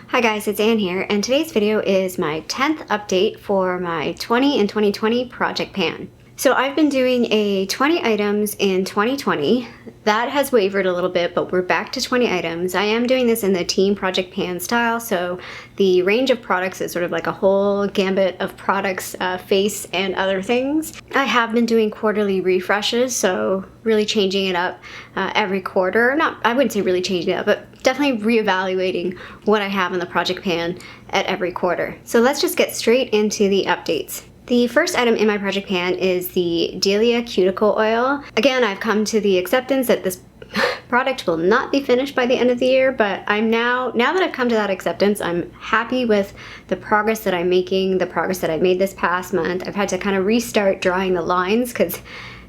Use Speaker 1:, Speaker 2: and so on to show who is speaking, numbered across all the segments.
Speaker 1: Hi guys, it's Anne here, and today's video is my 10th update for my 20 in 2020 project pan. So I've been doing a 20 items in 2020. That has wavered a little bit, but we're back to 20 items. I am doing this in the team project pan style, so the range of products is sort of like a whole gambit of products, face and other things. I have been doing quarterly refreshes, so really changing it up every quarter. I wouldn't say really changing it up, but definitely reevaluating what I have in the project pan at every quarter. So let's just get straight into the updates. The first item in my project pan is the Delia Cuticle Oil. Again, I've come to the acceptance that this product will not be finished by the end of the year, but I'm now that I've come to that acceptance, I'm happy with the progress that I'm making, the progress that I made this past month. I've had to kind of restart drawing the lines because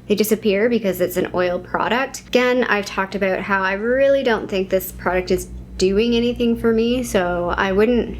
Speaker 1: they disappear because it's an oil product. Again, I've talked about how I really don't think this product is doing anything for me, so I wouldn't,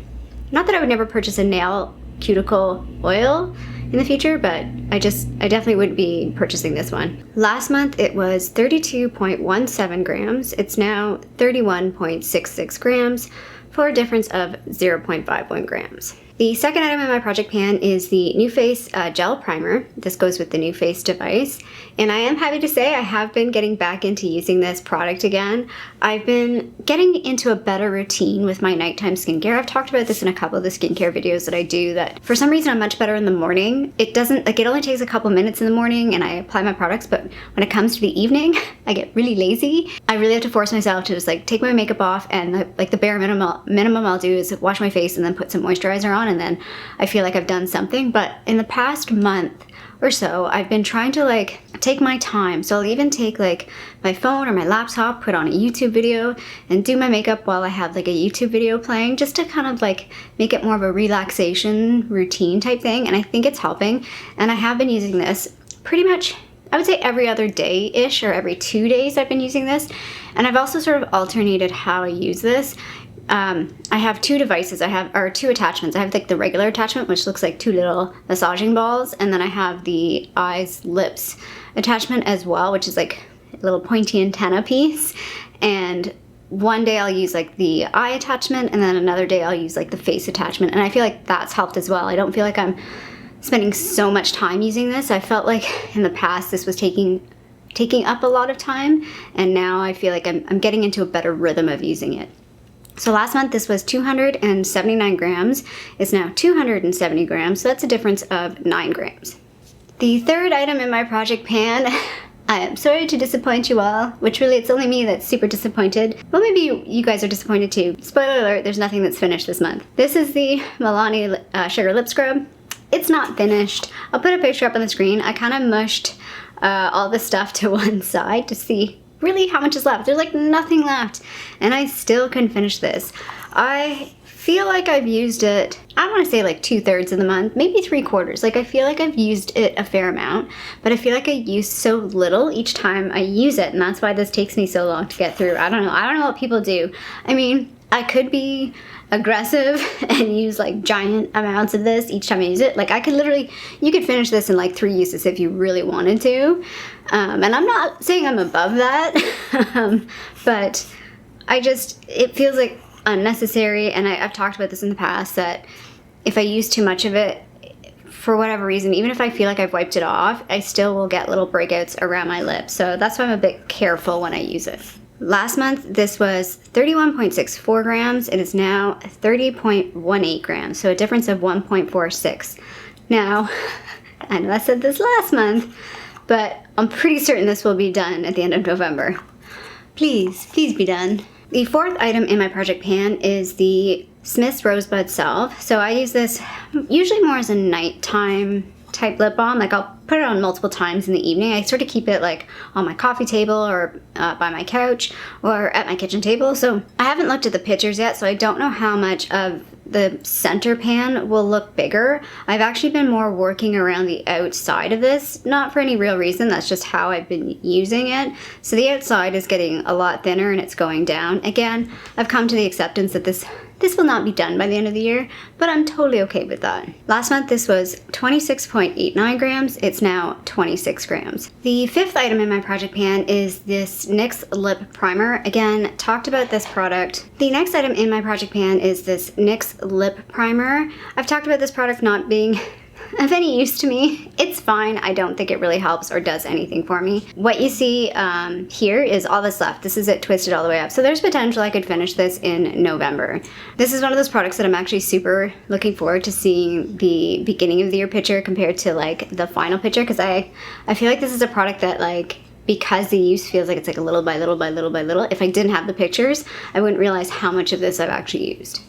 Speaker 1: not that I would never purchase a nail cuticle oil in the future, but I definitely wouldn't be purchasing this one. Last month it was 32.17 grams. It's now 31.66 grams for a difference of 0.51 grams. The second item in my project pan is the NuFace Gel Primer. This goes with the NuFace device, and I am happy to say I have been getting back into using this product again. I've been getting into a better routine with my nighttime skincare. I've talked about this in a couple of the skincare videos that I do, that for some reason I'm much better in the morning. It only takes a couple minutes in the morning and I apply my products, but when it comes to the evening, I get really lazy. I really have to force myself to just take my makeup off, and the bare minimum I'll do is wash my face and then put some moisturizer on, and then I feel like I've done something. But in the past month or so, I've been trying to take my time. So I'll even take my phone or my laptop, put on a YouTube video, and do my makeup while I have a YouTube video playing, just to kind of make it more of a relaxation routine type thing. And I think it's helping. And I have been using this pretty much, I would say every other day-ish, or every 2 days I've been using this. And I've also sort of alternated how I use this. I have two devices, two attachments. I have the regular attachment, which looks like two little massaging balls, and then I have the eyes, lips attachment as well, which is a little pointy antenna piece. And one day I'll use the eye attachment, and then another day I'll use the face attachment, and I feel like that's helped as well. I don't feel like I'm spending so much time using this. I felt like in the past this was taking up a lot of time, and now I feel like I'm getting into a better rhythm of using it. So last month this was 279 grams. It's now 270 grams, so that's a difference of 9 grams. The third item in my project pan, I am sorry to disappoint you all, which really it's only me that's super disappointed. Well, maybe you guys are disappointed too. Spoiler alert, there's nothing that's finished this month. This is the Milani Sugar Lip Scrub. It's not finished. I'll put a picture up on the screen. I kind of mushed all the stuff to one side to see really how much is left. There's nothing left, and I still couldn't finish this. I feel like I've used it, I want to say 2/3 of the month, maybe 3/4. I feel like I've used it a fair amount, but I feel like I use so little each time I use it, and that's why this takes me so long to get through. I don't know what people do. I mean, I could be aggressive and use giant amounts of this each time I use it. I could literally, you could finish this in 3 uses if you really wanted to. And I'm not saying I'm above that, but it feels unnecessary. And I've talked about this in the past, that if I use too much of it, for whatever reason, even if I feel like I've wiped it off, I still will get little breakouts around my lips. So that's why I'm a bit careful when I use it. Last month, this was 31.64 grams. It is now 30.18 grams, so a difference of 1.46. Now, I know I said this last month, but I'm pretty certain this will be done at the end of November. Please be done. The fourth item in my project pan is the Smith's Rosebud Salve. So I use this usually more as a nighttime type lip balm. I'll put it on multiple times in the evening. I sort of keep it on my coffee table, or by my couch, or at my kitchen table. So I haven't looked at the pictures yet, so I don't know how much of the center pan will look bigger. I've actually been more working around the outside of this, not for any real reason, that's just how I've been using it. So the outside is getting a lot thinner and it's going down. Again, I've come to the acceptance that this will not be done by the end of the year, but I'm totally okay with that. Last month this was 26.89 grams, it's now 26 grams. The fifth item in my project pan is this NYX Lip Primer. Again, talked about this product. The next item in my project pan is this NYX Lip Primer. I've talked about this product not being of any use to me. It's fine. I don't think it really helps or does anything for me. What you see here is all that's left. This is it twisted all the way up. So there's potential I could finish this in November. This is one of those products that I'm actually super looking forward to seeing the beginning of the year picture compared to like the final picture, because I feel like this is a product that like, because the use feels like it's like a little by little by little by little. If I didn't have the pictures, I wouldn't realize how much of this I've actually used.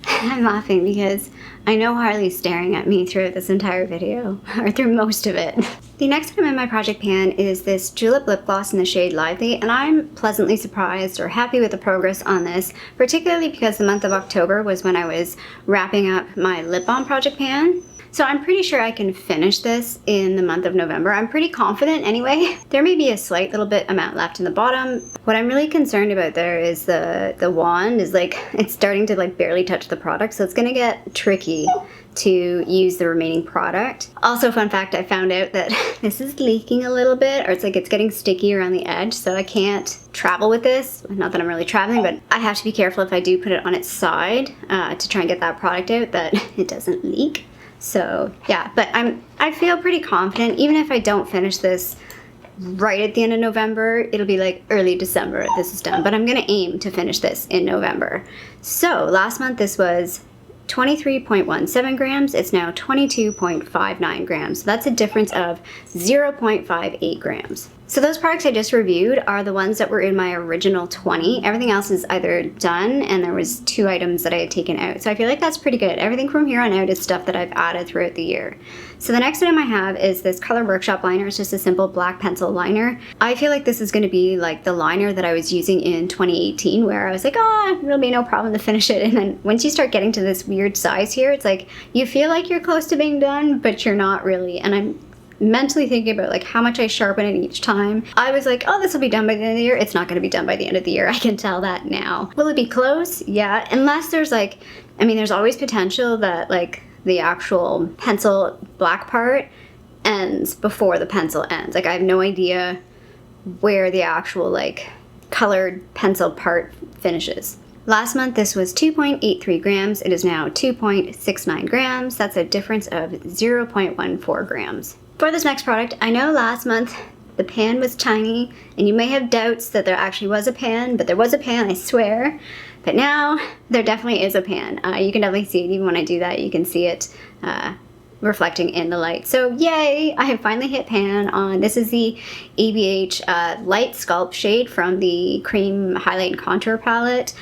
Speaker 1: I'm laughing because I know Harley's staring at me throughout this entire video, or through most of it. The next item in my project pan is this Julep Lip Gloss in the shade Lively, and I'm pleasantly surprised or happy with the progress on this, particularly because the month of October was when I was wrapping up my lip balm project pan. So I'm pretty sure I can finish this in the month of November. I'm pretty confident anyway. There may be a slight little bit amount left in the bottom. What I'm really concerned about there is the wand is like, it's starting to like barely touch the product, so it's gonna get tricky to use the remaining product. Also, fun fact, I found out that this is leaking a little bit, or it's like it's getting sticky around the edge, so I can't travel with this. Not that I'm really traveling, but I have to be careful if I do put it on its side to try and get that product out, that it doesn't leak. So yeah, but I feel pretty confident. Even if I don't finish this right at the end of November, it'll be like early December this is done, but I'm gonna aim to finish this in November. So last month this was 23.17 grams, it's now 22.59 grams. So that's a difference of 0.58 grams. So those products I just reviewed are the ones that were in my original 20. Everything else is either done, and there was 2 items that I had taken out. So I feel like that's pretty good. Everything from here on out is stuff that I've added throughout the year. So the next item I have is this Color Workshop liner. It's just a simple black pencil liner. I feel like this is gonna be like the liner that I was using in 2018, where I was like, oh, it'll be no problem to finish it. And then once you start getting to this weird size here, it's like, you feel like you're close to being done, but you're not really. And I'm mentally thinking about like how much I sharpen it each time. I was like, oh, this will be done by the end of the year. It's not gonna be done by the end of the year. I can tell that now. Will it be close? Yeah, unless there's like, I mean, there's always potential that like the actual pencil black part ends before the pencil ends. Like I have no idea where the actual like colored pencil part finishes. Last month this was 2.83 grams. It is now 2.69 grams. That's a difference of 0.14 grams. For this next product, I know last month the pan was tiny, and you may have doubts that there actually was a pan, but there was a pan, I swear. But now, there definitely is a pan. You can definitely see it, even when I do that, you can see it reflecting in the light. So yay, I have finally hit pan on, this is the ABH Light Sculpt shade from the Cream Highlight and Contour palette.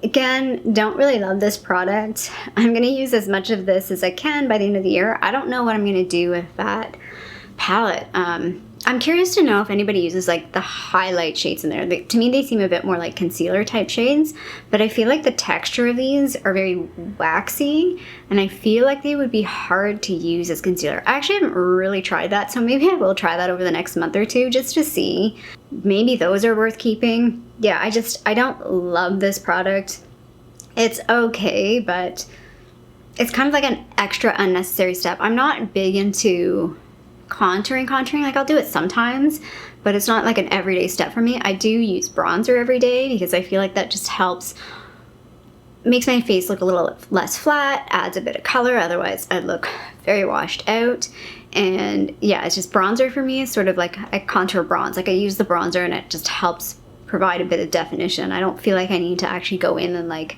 Speaker 1: Again, don't really love this product. I'm gonna use as much of this as I can by the end of the year. I don't know what I'm gonna do with that palette. I'm curious to know if anybody uses like the highlight shades in there. To me, they seem a bit more like concealer type shades, but I feel like the texture of these are very waxy, and I feel like they would be hard to use as concealer. I actually haven't really tried that, so maybe I will try that over the next month or two just to see. Maybe those are worth keeping. Yeah, I don't love this product. It's okay, but it's kind of like an extra unnecessary step. I'm not big into contouring, like I'll do it sometimes, but it's not like an everyday step for me. I do use bronzer every day because I feel like that just helps, makes my face look a little less flat, adds a bit of color, otherwise I'd look very washed out. And yeah, it's just bronzer for me is sort of like a contour bronze. Like I use the bronzer and it just helps provide a bit of definition. I don't feel like I need to actually go in and like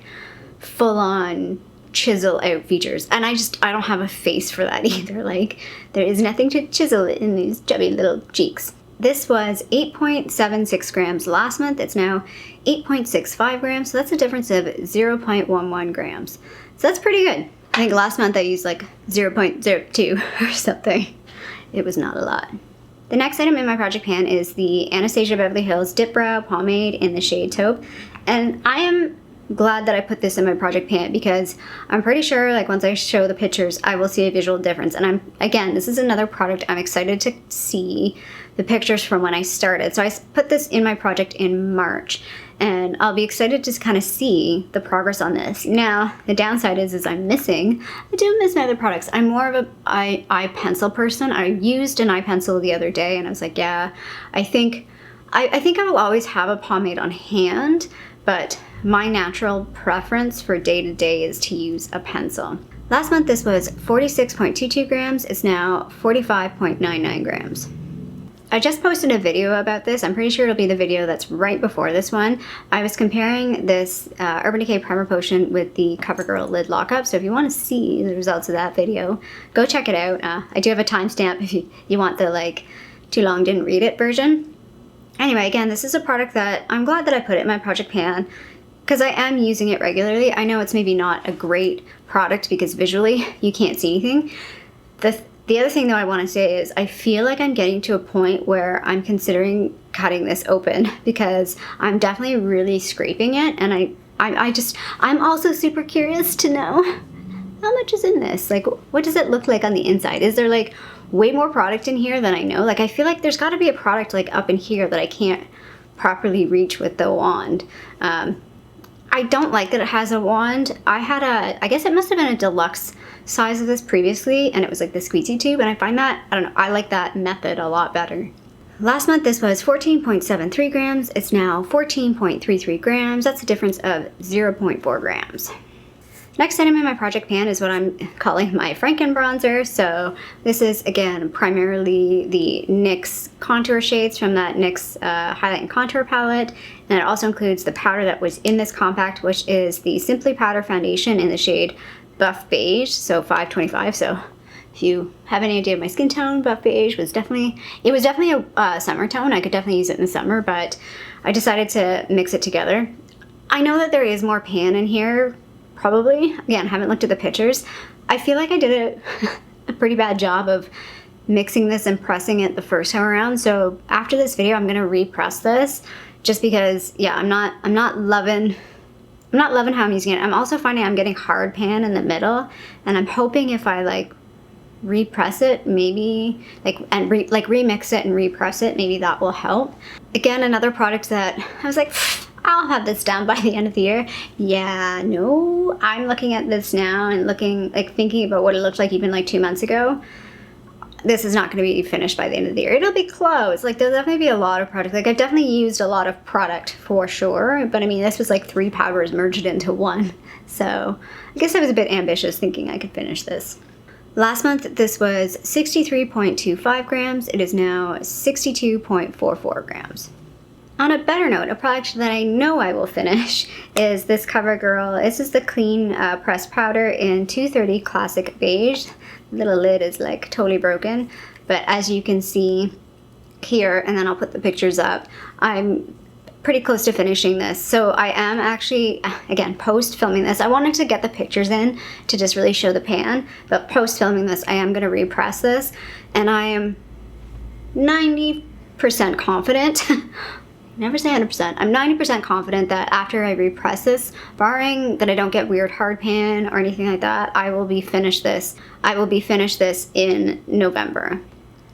Speaker 1: full on chisel out features, and I don't have a face for that either. Like there is nothing to chisel in these chubby little cheeks. This was 8.76 grams last month. It's now 8.65 grams, so that's a difference of 0.11 grams. So that's pretty good. I think last month I used like 0.02 or something. It was not a lot. The next item in my project pan is the Anastasia Beverly Hills Dip Brow Pomade in the shade Taupe, and I am glad that I put this in my project pan because I'm pretty sure like once I show the pictures, I will see a visual difference. And again, this is another product I'm excited to see the pictures from when I started. So I put this in my project in March, and I'll be excited to kind of see the progress on this. Now, the downside is I do miss my other products. I'm more of a eye pencil person. I used an eye pencil the other day, and I was like, yeah, I think I will always have a pomade on hand, but my natural preference for day-to-day is to use a pencil. Last month this was 46.22 grams. It's now 45.99 grams. I just posted a video about this. I'm pretty sure it'll be the video that's right before this one. I was comparing this Urban Decay Primer Potion with the CoverGirl Lid Lockup. So if you want to see the results of that video, go check it out. I do have a timestamp if you want the like too long didn't read it version. Anyway, again, this is a product that I'm glad that I put it in my project pan because I am using it regularly. I know it's maybe not a great product because visually you can't see anything. The other thing though I want to say is I feel like I'm getting to a point where I'm considering cutting this open because I'm definitely really scraping it, and I'm also super curious to know how much is in this. Like, what does it look like on the inside? Is there like way more product in here than I know? Like, I feel like there's got to be a product like up in here that I can't properly reach with the wand. I don't like that it has a wand. I guess it must have been a deluxe size of this previously, and it was like the squeezy tube, and I find that, I don't know, I like that method a lot better. Last month this was 14.73 grams. It's now 14.33 grams. That's a difference of 0.4 grams. Next item in my project pan is what I'm calling my Franken bronzer. So this is, again, primarily the NYX contour shades from that NYX Highlight and Contour palette. And it also includes the powder that was in this compact, which is the Simply Powder Foundation in the shade Buff Beige, so 525. So if you have any idea of my skin tone, Buff Beige was definitely a summer tone. I could definitely use it in the summer, but I decided to mix it together. I know that there is more pan in here, probably. Again, haven't looked at the pictures. I feel like I did a pretty bad job of mixing this and pressing it the first time around. So after this video, I'm gonna repress this just because, yeah, I'm not loving how I'm using it. I'm also finding I'm getting hard pan in the middle, and I'm hoping if I like repress it, maybe remix it and repress it, maybe that will help. Again, another product that I was like, I'll have this done by the end of the year. Yeah, no, I'm looking at this now and thinking about what it looked like even like 2 months ago. This is not going to be finished by the end of the year. It'll be close. Like, there'll definitely be a lot of product. Like, I've definitely used a lot of product for sure, but I mean, this was like 3 powders merged into one. So I guess I was a bit ambitious thinking I could finish this. Last month, this was 63.25 grams. It is now 62.44 grams. On a better note, a product that I know I will finish is this CoverGirl. This is the Clean Pressed Powder in 230 Classic Beige. The little lid is like totally broken, but as you can see here, and then I'll put the pictures up, I'm pretty close to finishing this. So I am actually, again, post-filming this. I wanted to get the pictures in to just really show the pan, but post-filming this, I am going to repress this, and I am 90% confident never say 100%. I'm 90% confident that after I repress this, barring that I don't get weird hard pan or anything like that, I will be finished this in November.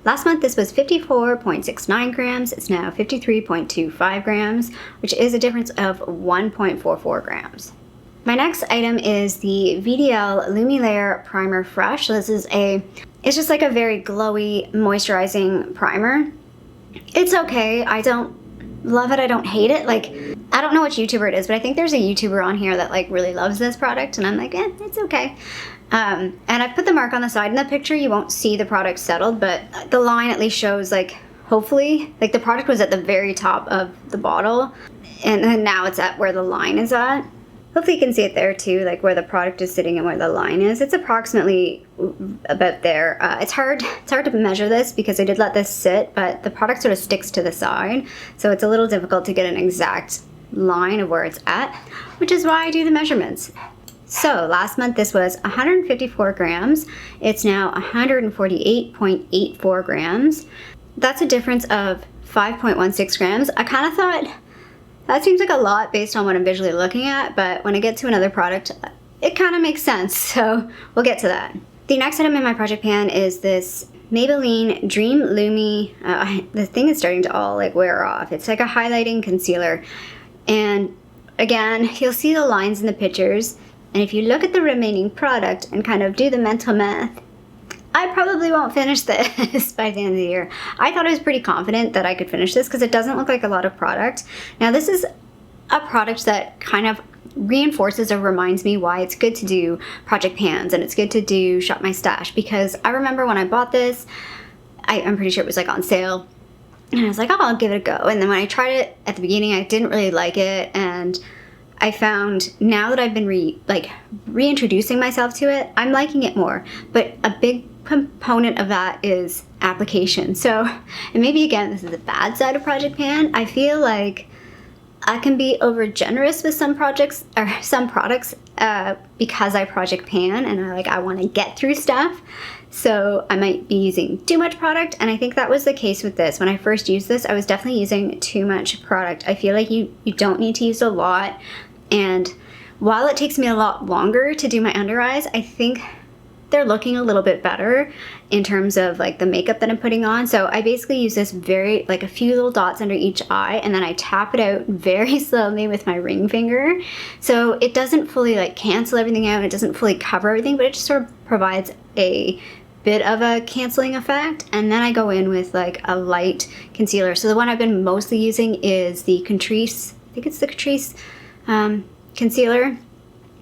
Speaker 1: Last month this was 54.69 grams. It's now 53.25 grams, which is a difference of 1.44 grams. My next item is the VDL Lumi Layer Primer Fresh. So this is it's just like a very glowy, moisturizing primer. It's okay. I don't love it, I don't hate it. Like, I don't know which YouTuber it is, but I think there's a YouTuber on here that like really loves this product, and I'm like, it's okay. And I put the mark on the side. In the picture you won't see the product settled, but the line at least shows, like, hopefully, like the product was at the very top of the bottle, and then now it's at where the line is at. Hopefully you can see it there too, like where the product is sitting and where the line is. It's approximately about there. It's hard to measure this because I did let this sit, but the product sort of sticks to the side, so it's a little difficult to get an exact line of where it's at, which is why I do the measurements. So last month this was 154 grams. It's now 148.84 grams. That's a difference of 5.16 grams. I kind of thought That seems like a lot based on what I'm visually looking at, but when I get to another product, it kind of makes sense, so we'll get to that. The next item in my project pan is this Maybelline Dream Lumi. The thing is starting to all like wear off. It's like a highlighting concealer. And again, you'll see the lines in the pictures. And if you look at the remaining product and kind of do the mental math, I probably won't finish this by the end of the year. I thought I was pretty confident that I could finish this because it doesn't look like a lot of product. Now this is a product that kind of reinforces or reminds me why it's good to do project pans and it's good to do shop my stash, because I remember when I bought this, I'm pretty sure it was like on sale, and I was like, oh, I'll give it a go. And then when I tried it at the beginning, I didn't really like it, and I found now that I've been reintroducing myself to it, I'm liking it more. But a big component of that is application. So, and maybe again, this is the bad side of project pan. I feel like I can be over generous with some projects or some products because I project pan and I want to get through stuff. So I might be using too much product, and I think that was the case with this. When I first used this, I was definitely using too much product. I feel like you don't need to use a lot, and while it takes me a lot longer to do my under eyes, I think they're looking a little bit better in terms of like the makeup that I'm putting on. So I basically use this like a few little dots under each eye, and then I tap it out very slowly with my ring finger. So it doesn't fully like cancel everything out, it doesn't fully cover everything, but it just sort of provides a bit of a canceling effect. And then I go in with like a light concealer. So the one I've been mostly using is the Catrice, I think it's the Catrice concealer.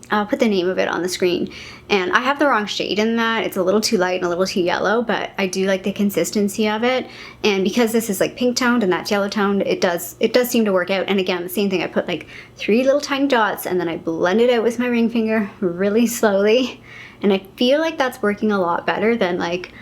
Speaker 1: I'll put the name of it on the screen. And I have the wrong shade in that. It's a little too light and a little too yellow, but I do like the consistency of it. And because this is like pink toned and that's yellow toned, it does seem to work out. And again, the same thing, I put like 3 little tiny dots and then I blend it out with my ring finger really slowly. And I feel like that's working a lot better than like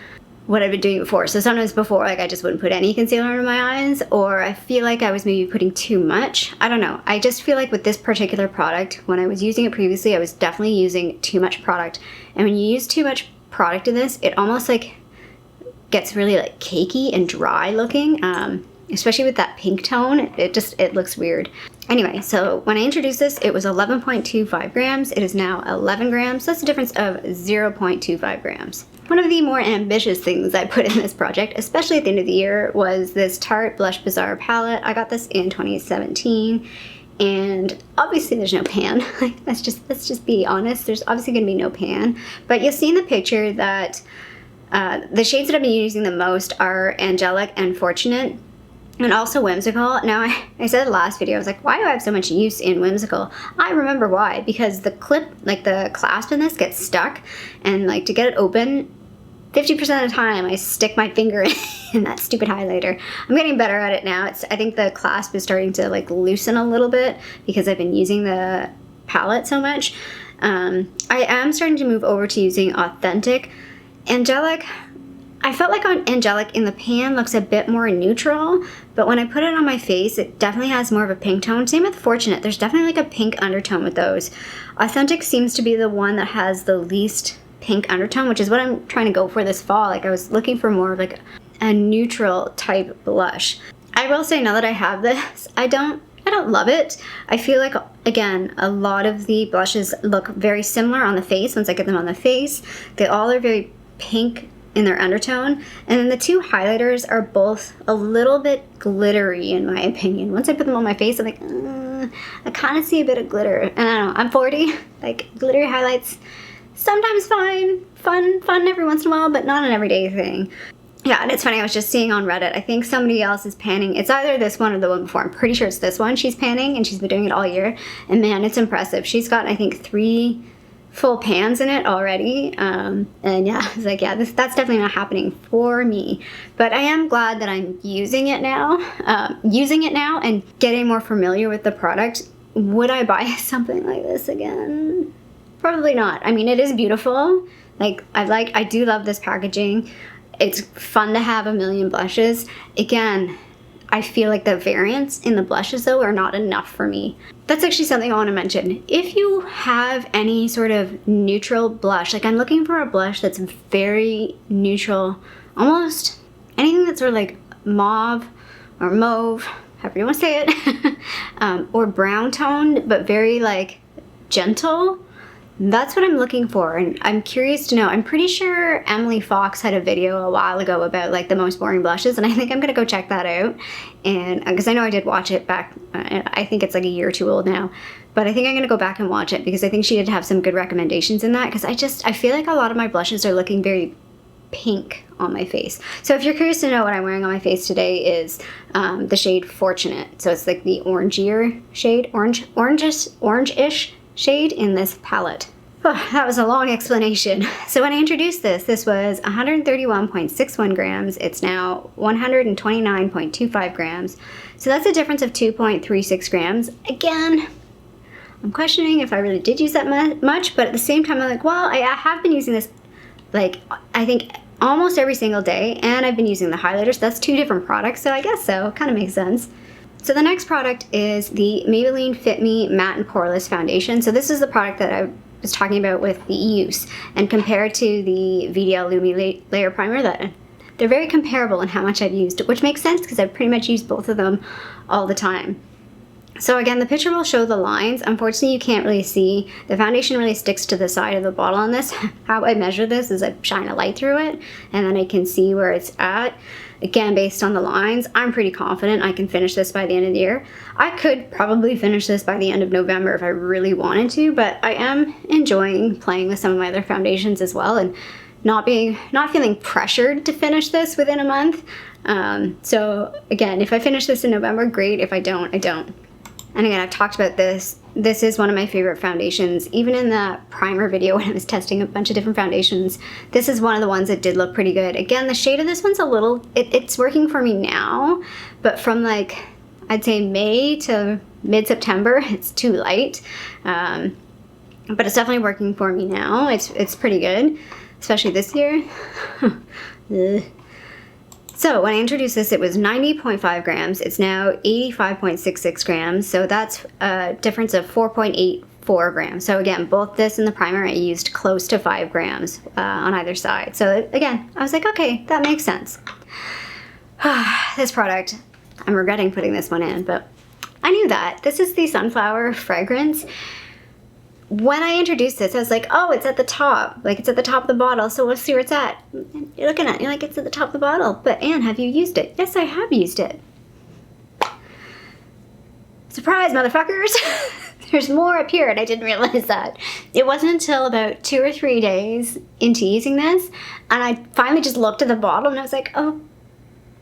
Speaker 1: what I've been doing before. So sometimes before, like I just wouldn't put any concealer under my eyes, or I feel like I was maybe putting too much. I don't know. I just feel like with this particular product, when I was using it previously, I was definitely using too much product. And when you use too much product in this, it almost like gets really like cakey and dry looking, especially with that pink tone. It looks weird. Anyway, so when I introduced this, it was 11.25 grams. It is now 11 grams. That's a difference of 0.25 grams. One of the more ambitious things I put in this project, especially at the end of the year, was this Tarte Blush Bazaar palette. I got this in 2017, and obviously there's no pan. Like, let's just be honest. There's obviously going to be no pan, but you'll see in the picture that the shades that I've been using the most are Angelic and Fortunate, and also Whimsical. Now, I said in the last video, I was like, why do I have so much use in Whimsical? I remember why, because the clip, like the clasp in this gets stuck, and like to get it open, 50% of the time I stick my finger in that stupid highlighter. I'm getting better at it now. I think the clasp is starting to like loosen a little bit because I've been using the palette so much. I am starting to move over to using Authentic. Angelic, I felt like on Angelic in the pan looks a bit more neutral, but when I put it on my face, it definitely has more of a pink tone. Same with Fortunate. There's definitely like a pink undertone with those. Authentic seems to be the one that has the least pink undertone, which is what I'm trying to go for this fall. Like I was looking for more of like a neutral type blush. I will say now that I have this, I don't love it. I feel like, again, a lot of the blushes look very similar on the face once I get them on the face. They all are very pink in their undertone, and then the two highlighters are both a little bit glittery in my opinion. Once I put them on my face, I'm like, I kind of see a bit of glitter. And I don't know, I'm 40, like glittery highlights, sometimes fun every once in a while, but not an everyday thing. Yeah, and it's funny, I was just seeing on Reddit, I think somebody else is panning. It's either this one or the one before. I'm pretty sure it's this one she's panning, and she's been doing it all year. And man, it's impressive. She's gotten, I think, 3 full pans in it already. And yeah, I was like, yeah, that's definitely not happening for me. But I am glad that I'm using it now and getting more familiar with the product. Would I buy something like this again? Probably not. I mean, it is beautiful. Like, I do love this packaging. It's fun to have a million blushes. Again, I feel like the variants in the blushes though are not enough for me. That's actually something I want to mention. If you have any sort of neutral blush, like I'm looking for a blush that's very neutral, almost anything that's sort of like mauve or mauve, however you want to say it, or brown toned, but very like gentle. That's what I'm looking for, and I'm curious to know. I'm pretty sure Emily Fox had a video a while ago about like the most boring blushes, and I think I'm gonna go check that out. And because I know I did watch it back, I think it's like a year or two old now, but I think I'm gonna go back and watch it because I think she did have some good recommendations in that. Because I feel like a lot of my blushes are looking very pink on my face. So if you're curious to know what I'm wearing on my face today is the shade Fortunate. So it's like the orangier shade, orange-ish shade in this palette. Oh, that was a long explanation. So when I introduced this was 131.61 grams. It's now 129.25 grams. So that's a difference of 2.36 grams. Again, I'm questioning if I really did use that much, but at the same time, I'm like, well, I have been using this, like, I think almost every single day, and I've been using the highlighters. So that's two different products, so I guess so. Kind of makes sense. So the next product is the Maybelline Fit Me Matte and Poreless Foundation. So this is the product that I was talking about with the use, and compared to the VDL Lumi Layer Primer, that they're very comparable in how much I've used, which makes sense because I've pretty much used both of them all the time. So again, the picture will show the lines. Unfortunately, you can't really see. The foundation really sticks to the side of the bottle on this. How I measure this is I shine a light through it, and then I can see where it's at. Again, based on the lines, I'm pretty confident I can finish this by the end of the year. I could probably finish this by the end of November if I really wanted to, but I am enjoying playing with some of my other foundations as well, and not feeling pressured to finish this within a month. So again, if I finish this in November, great. If I don't, I don't. And again, I've talked about this. This is one of my favorite foundations. Even in the primer video when I was testing a bunch of different foundations, this is one of the ones that did look pretty good. Again, the shade of this one's a little, it's working for me now, but from like, I'd say May to mid-September, it's too light. But it's definitely working for me now. It's pretty good, especially this year. So when I introduced this, it was 90.5 grams. It's now 85.66 grams. So that's a difference of 4.84 grams. So again, both this and the primer, I used close to 5 grams on either side. So again, I was like, okay, that makes sense. This product, I'm regretting putting this one in, but I knew that. This is the Sunflower fragrance. When I introduced this, I was like, oh, it's at the top. Like, it's at the top of the bottle, so let's see where it's at. You're looking at it, you're like, it's at the top of the bottle. But Anne, have you used it? Yes, I have used it. Surprise, motherfuckers! There's more up here, and I didn't realize that. It wasn't until about 2 or 3 days into using this, and I finally just looked at the bottle, and I was like, oh,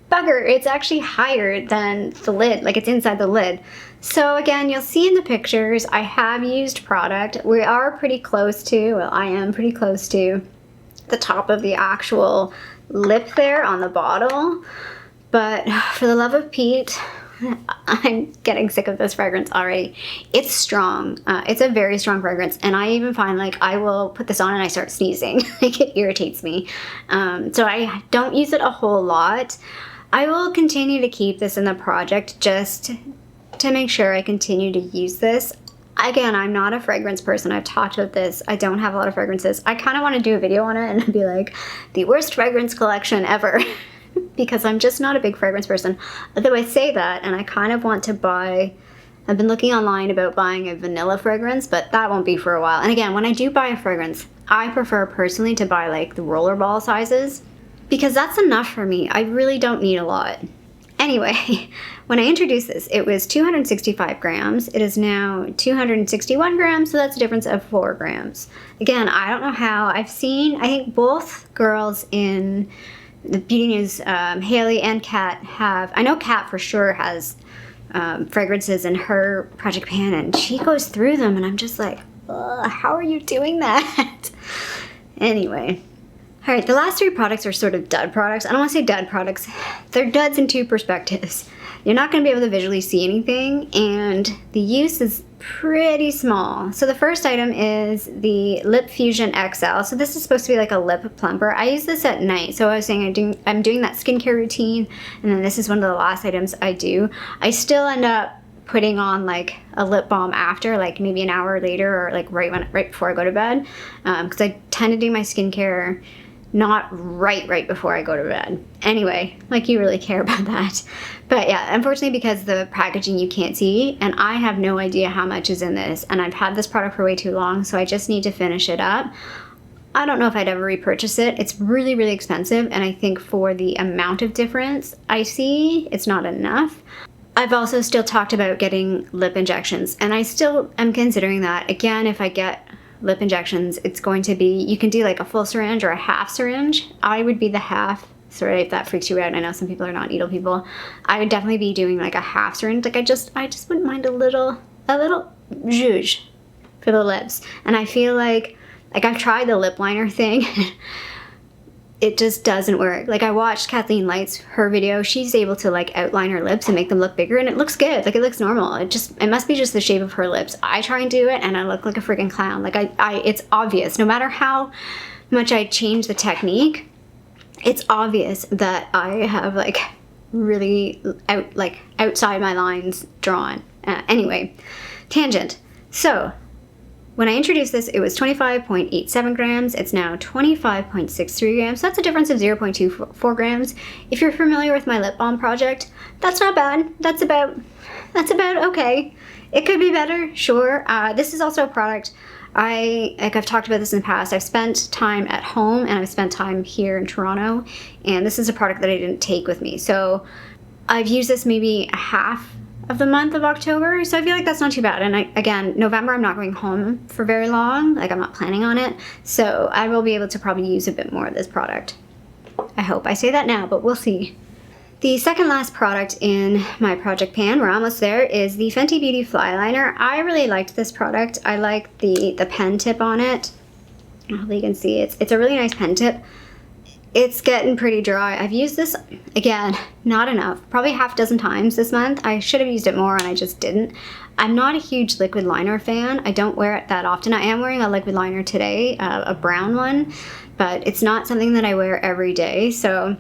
Speaker 1: bugger, it's actually higher than the lid, like it's inside the lid. So again, you'll see in the pictures, I have used product. We are pretty close to, well, I am pretty close to the top of the actual lip there on the bottle. But for the love of Pete, I'm getting sick of this fragrance already. It's strong. It's a very strong fragrance, and I even find like I will put this on and I start sneezing. Like, it irritates me. So I don't use it a whole lot. I will continue to keep this in the project just to make sure I continue to use this. Again, I'm not a fragrance person. I've talked about this. I don't have a lot of fragrances. I kind of want to do a video on it and be like, the worst fragrance collection ever. Because I'm just not a big fragrance person. Although I say that, and I kind of want to buy, I've been looking online about buying a vanilla fragrance, but that won't be for a while. And again, when I do buy a fragrance, I prefer personally to buy like the rollerball sizes, because that's enough for me. I really don't need a lot. Anyway, when I introduced this, it was 265 grams. It is now 261 grams, so that's a difference of 4 grams. Again, I don't know how. I've seen, I think both girls in the Beauty News, Haley and Kat have, I know Kat for sure has fragrances in her project pan, and she goes through them, and I'm just like, ugh, how are you doing that? Anyway. All right, the last 3 products are sort of dud products. I don't want to say dud products. They're duds in 2 perspectives. You're not going to be able to visually see anything, and the use is pretty small. So the first item is the Lip Fusion XL. So this is supposed to be like a lip plumper. I use this at night. So I was saying I'm doing that skincare routine, and then this is one of the last items I do. I still end up putting on like a lip balm after, like maybe an hour later, or like right before I go to bed, because I tend to do my skincare not right before I go to bed. Anyway, like you really care about that. But yeah, unfortunately, because the packaging you can't see, and I have no idea how much is in this, and I've had this product for way too long, so I just need to finish it up. I don't know if I'd ever repurchase it. It's really, really expensive, and I think for the amount of difference I see, it's not enough. I've also still talked about getting lip injections, and I still am considering that. Again, if I get lip injections, it's going to be, you can do like a full syringe or a half syringe. I would be the half. Sorry if that freaks you out. I know some people are not needle people. I would definitely be doing like a half syringe. Like I just wouldn't mind a little zhuzh for the lips. And I feel like I've tried the lip liner thing. It just doesn't work. Like I watched Kathleen Light's, her video, she's able to like outline her lips and make them look bigger, and it looks good. Like it looks normal. It must be just the shape of her lips. I try and do it and I look like a freaking clown. Like it's obvious. No matter how much I change the technique, it's obvious that I have like really outside my lines drawn. Anyway, tangent. So when I introduced this, it was 25.87 grams. It's now 25.63 grams. So that's a difference of 0.24 grams. If you're familiar with my lip balm project, that's not bad. That's about okay. It could be better, sure. This is also a product, I've talked about this in the past. I've spent time at home and I've spent time here in Toronto, and this is a product that I didn't take with me. So I've used this maybe a half of the month of October, so I feel like that's not too bad. And again, November I'm not going home for very long, like I'm not planning on it, so I will be able to probably use a bit more of this product. I hope. I say that now, but we'll see. The second last product in my project pan, we're almost there, is the Fenty Beauty Fly Liner. I really liked this product. I like the pen tip on it. Hopefully you can see it's a really nice pen tip. It's getting pretty dry. I've used this, again, not enough, probably half a dozen times this month. I should have used it more and I just didn't. I'm not a huge liquid liner fan. I don't wear it that often. I am wearing a liquid liner today, a brown one, but it's not something that I wear every day. So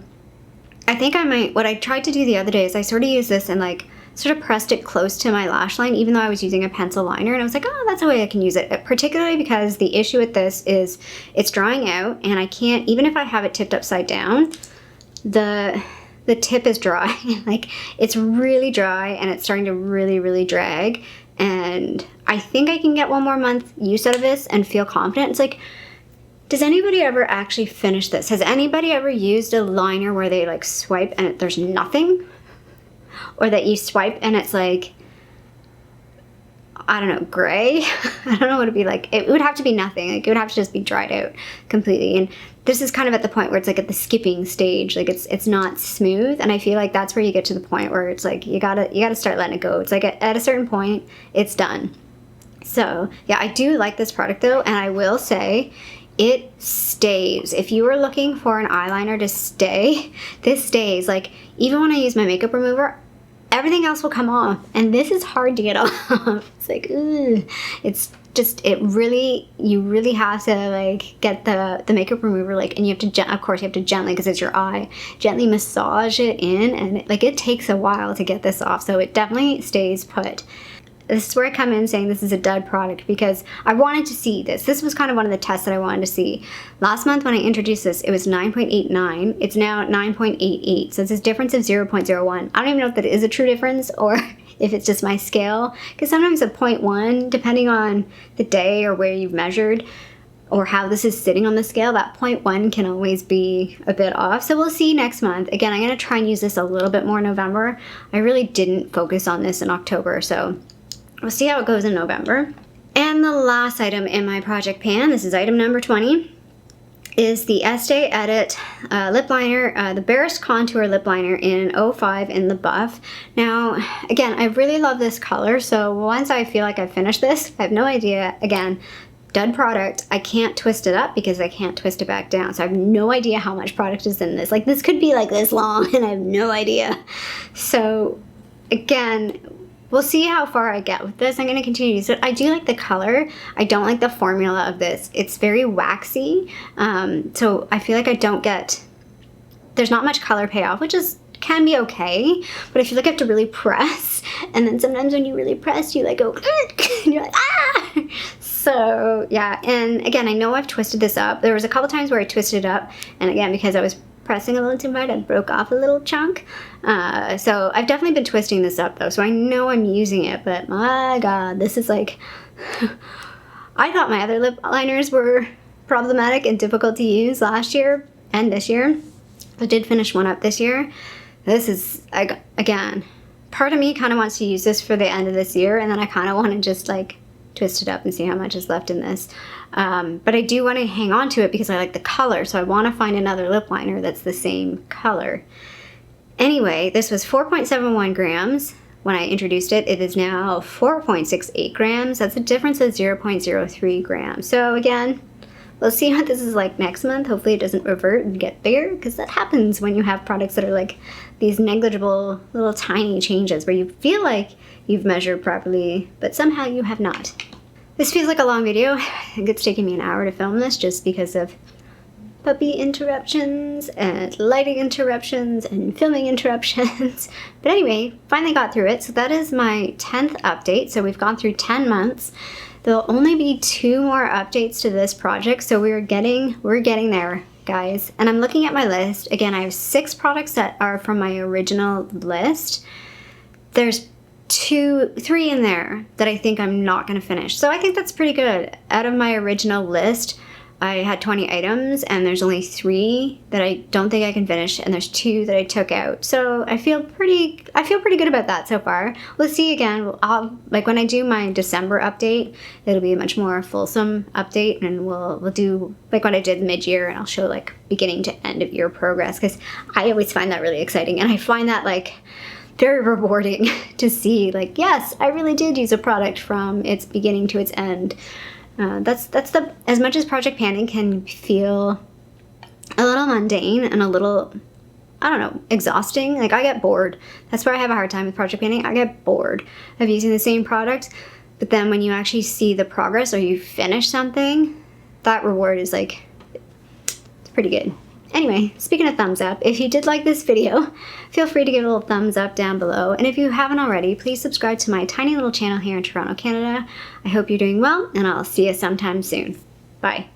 Speaker 1: I think I might, what I tried to do the other day is I sort of used this and like sort of pressed it close to my lash line, even though I was using a pencil liner, and I was like, oh, that's a way I can use it, particularly because the issue with this is it's drying out, and I can't, even if I have it tipped upside down, the tip is dry. Like it's really dry and it's starting to really drag, and I think I can get one more month use out of this and feel confident. It's like, does anybody ever actually finish this? Has anybody ever used a liner where they like swipe and there's nothing? Or that you swipe and it's like, I don't know, gray? I don't know what it'd be like. It would have to be nothing. Like it would have to just be dried out completely. And this is kind of at the point where it's like at the skipping stage. Like it's not smooth. And I feel like that's where you get to the point where it's like you gotta start letting it go. It's like at a certain point, it's done. So yeah, I do like this product though, and I will say it stays. If you are looking for an eyeliner to stay, this stays. Like even when I use my makeup remover, everything else will come off, and this is hard to get off. It's like, ugh. It's just, you really have to like get the makeup remover, like, and you have to, of course you have to gently, because it's your eye, gently massage it in, and it takes a while to get this off, so it definitely stays put. This is where I come in saying this is a dud product, because I wanted to see this. This was kind of one of the tests that I wanted to see. Last month when I introduced this, it was 9.89. It's now 9.88. So it's this difference of 0.01. I don't even know if that is a true difference or if it's just my scale. Because sometimes a 0.1, depending on the day or where you've measured or how this is sitting on the scale, that 0.1 can always be a bit off. So we'll see next month. Again, I'm going to try and use this a little bit more in November. I really didn't focus on this in October, so we'll see how it goes in November. And the last item in my project pan, this is item number 20, is the Estee Edit lip liner, the Barest Contour lip liner in 05 in the buff. Now, again, I really love this color, so once I feel like I've finished this, I have no idea, again, dud product, I can't twist it up because I can't twist it back down, so I have no idea how much product is in this. Like, this could be like this long, and I have no idea. So, again, we'll see how far I get with this. I'm going to continue to use it. I do like the color. I don't like the formula of this. It's very waxy, so I feel like I don't get, there's not much color payoff, which can be okay, but I feel like I have to really press, and then sometimes when you really press, you like go, and you're like, ah! So yeah, and again, I know I've twisted this up. There was a couple times where I twisted it up, and again, because I was pressing a little too hard, I broke off a little chunk. So I've definitely been twisting this up though, so I know I'm using it, but my god, this is like, I thought my other lip liners were problematic and difficult to use last year and this year. I did finish one up this year. This is, again, part of me kind of wants to use this for the end of this year, and then I kind of want to just like twist it up and see how much is left in this. But I do want to hang on to it because I like the color, so I want to find another lip liner that's the same color. Anyway, this was 4.71 grams when I introduced it. It is now 4.68 grams. That's a difference of 0.03 grams. So again, we'll see what this is like next month. Hopefully it doesn't revert and get bigger, because that happens when you have products that are like these negligible little tiny changes where you feel like you've measured properly, but somehow you have not. This feels like a long video. I think it's taken me an hour to film this just because of puppy interruptions and lighting interruptions and filming interruptions. But anyway, finally got through it. So that is my 10th update. So we've gone through 10 months. There'll only be 2 more updates to this project, so we're getting there, guys. And I'm looking at my list. Again, I have 6 products that are from my original list. There's 3 in there that I think I'm not going to finish. So I think that's pretty good. Out of my original list, I had 20 items, and there's only 3 that I don't think I can finish, and there's 2 that I took out. So I feel pretty good about that so far. We'll see again. Like when I do my December update, it'll be a much more fulsome update, and we'll do like what I did mid-year, and I'll show like beginning to end of year progress, because I always find that really exciting, and I find that like very rewarding to see like, yes, I really did use a product from its beginning to its end. That's as much as project panning can feel a little mundane and a little, I don't know, exhausting. Like I get bored. That's where I have a hard time with project panning. I get bored of using the same product, but then when you actually see the progress or you finish something, that reward is like, it's pretty good. Anyway, speaking of thumbs up, if you did like this video, feel free to give it a little thumbs up down below. And if you haven't already, please subscribe to my tiny little channel here in Toronto, Canada. I hope you're doing well, and I'll see you sometime soon. Bye.